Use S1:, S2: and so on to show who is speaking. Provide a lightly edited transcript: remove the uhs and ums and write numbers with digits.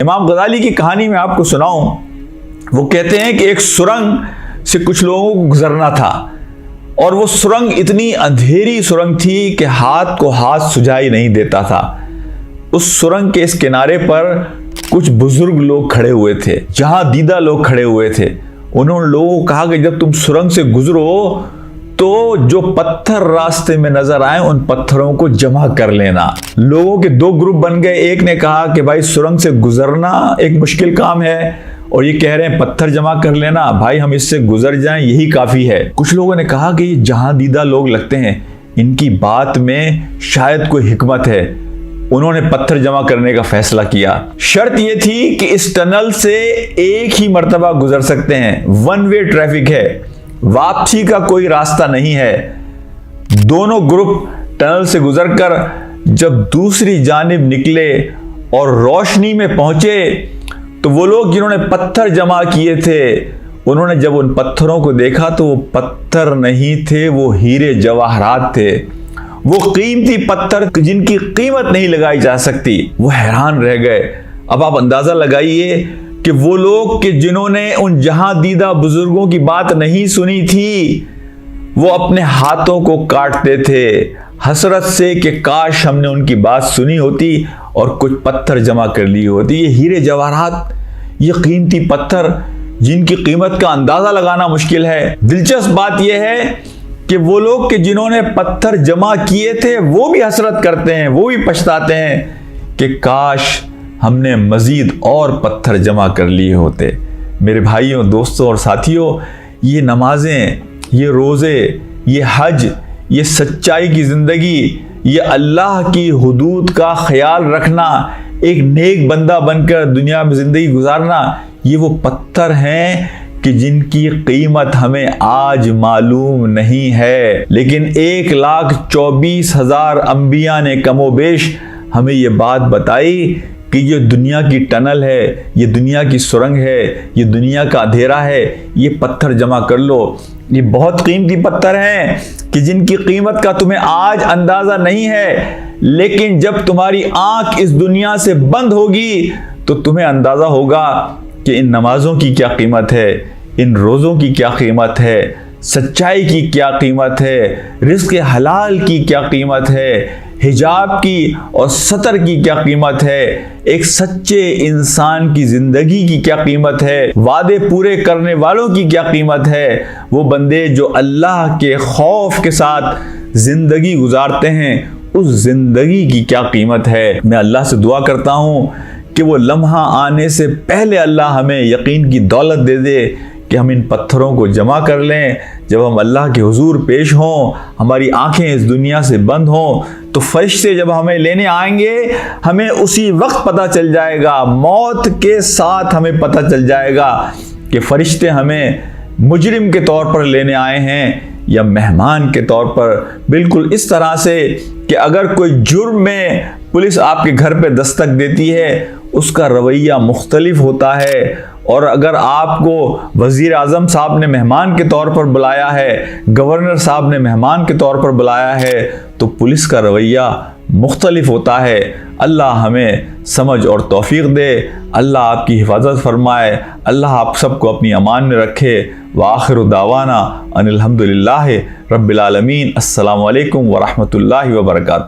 S1: इमाम गजाली की कहानी में आपको सुनाऊं, वो कहते हैं कि एक सुरंग से कुछ लोगों को गुजरना था और वो सुरंग इतनी अंधेरी सुरंग थी कि हाथ को हाथ सुझाई नहीं देता था। उस सुरंग के इस किनारे पर कुछ बुजुर्ग लोग खड़े हुए थे, जहां दीदा लोग खड़े हुए थे। उन्होंने लोगों को कहा कि जब तुम सुरंग से गुजरो तो जो पत्थर रास्ते में नजर आए उन पत्थरों को जमा कर लेना। लोगों के दो ग्रुप बन गए। एक ने कहा कि भाई सुरंग से गुजरना एक मुश्किल काम है, और ये कह रहे हैं पत्थर जमा कर लेना, भाई हम इससे गुजर जाएं यही काफी है। कुछ लोगों ने कहा कि जहां दीदा लोग लगते हैं, इनकी बात में शायद कोई हिकमत है। उन्होंने पत्थर जमा करने का फैसला किया। शर्त यह थी कि इस टनल से एक ही मर्तबा गुजर सकते हैं, वन वे ट्रैफिक है, वापसी का कोई रास्ता नहीं है। दोनों ग्रुप टनल से गुजरकर जब दूसरी जानिब निकले और रोशनी में पहुंचे तो वो लोग जिन्होंने पत्थर जमा किए थे, उन्होंने जब उन पत्थरों को देखा तो वो पत्थर नहीं थे, वो हीरे जवाहरात थे। वो कीमती पत्थर जिनकी कीमत नहीं लगाई जा सकती। वो हैरान रह गए। अब आप अंदाजा लगाइए कि वो लोग कि जिन्होंने उन जहां दीदा बुजुर्गों की बात नहीं सुनी थी, वो अपने हाथों को काटते थे हसरत से कि काश हमने उनकी बात सुनी होती और कुछ पत्थर जमा कर लिए होती। ये हीरे जवाहरात, ये कीमती पत्थर जिनकी कीमत का अंदाजा लगाना मुश्किल है। दिलचस्प बात यह है कि वो लोग कि जिन्होंने पत्थर जमा किए थे वो भी हसरत करते हैं, वो भी पछताते हैं कि काश हमने मजीद और पत्थर जमा कर लिए होते। मेरे भाइयों, दोस्तों और साथियों, ये नमाजें, ये रोज़े, ये हज, ये सच्चाई की ज़िंदगी, ये अल्लाह की हुदूद का ख्याल रखना, एक नेक बंदा बनकर दुनिया में ज़िंदगी गुजारना, ये वो पत्थर हैं कि जिनकी कीमत हमें आज मालूम नहीं है। लेकिन 1,24,000 अंबिया ने कमोबेश हमें ये बात बताई कि ये दुनिया की टनल है, ये दुनिया की सुरंग है, ये दुनिया का अंधेरा है, ये पत्थर जमा कर लो। ये बहुत कीमती पत्थर हैं कि जिनकी कीमत का तुम्हें आज अंदाजा नहीं है, लेकिन जब तुम्हारी आंख इस दुनिया से बंद होगी तो तुम्हें अंदाजा होगा कि इन नमाजों की क्या कीमत है, इन रोज़ों की क्या कीमत है, सच्चाई की क्या कीमत है, रिज़्क़ हलाल की क्या कीमत है, हिजाब की और सतर की क्या कीमत है, एक सच्चे इंसान की ज़िंदगी की क्या कीमत है, वादे पूरे करने वालों की क्या कीमत है, वो बंदे जो अल्लाह के खौफ के साथ ज़िंदगी गुजारते हैं उस ज़िंदगी की क्या कीमत है। मैं अल्लाह से दुआ करता हूँ कि वो लम्हा आने से पहले अल्लाह हमें यकीन की दौलत दे दे कि हम इन पत्थरों को जमा कर लें। जब हम अल्लाह के हुजूर पेश हों, हमारी आंखें इस दुनिया से बंद हों, तो फरिश्ते जब हमें लेने आएंगे हमें उसी वक्त पता चल जाएगा, मौत के साथ हमें पता चल जाएगा कि फरिश्ते हमें मुजरिम के तौर पर लेने आए हैं या मेहमान के तौर पर। बिल्कुल इस तरह से कि अगर कोई जुर्म में पुलिस आपके घर पे दस्तक देती है, उसका रवैया मुख्तलिफ होता है, और अगर आपको वज़ीर आज़म साहब ने मेहमान के तौर पर बुलाया है, गवर्नर साहब ने मेहमान के तौर पर बुलाया है, तो पुलिस का रवैया मुख्तलिफ होता है। अल्लाह हमें समझ और तौफीक दे, अल्लाह आपकी हिफाजत फरमाए, अल्लाह आप सबको अपनी अमान में रखे। व आखिरु दावाना अनिल हम्दुलिल्लाहि रब्बिल आलमीन। अस्सलामु अलैकुम व रहमतुल्लाहि व बरकातुहू।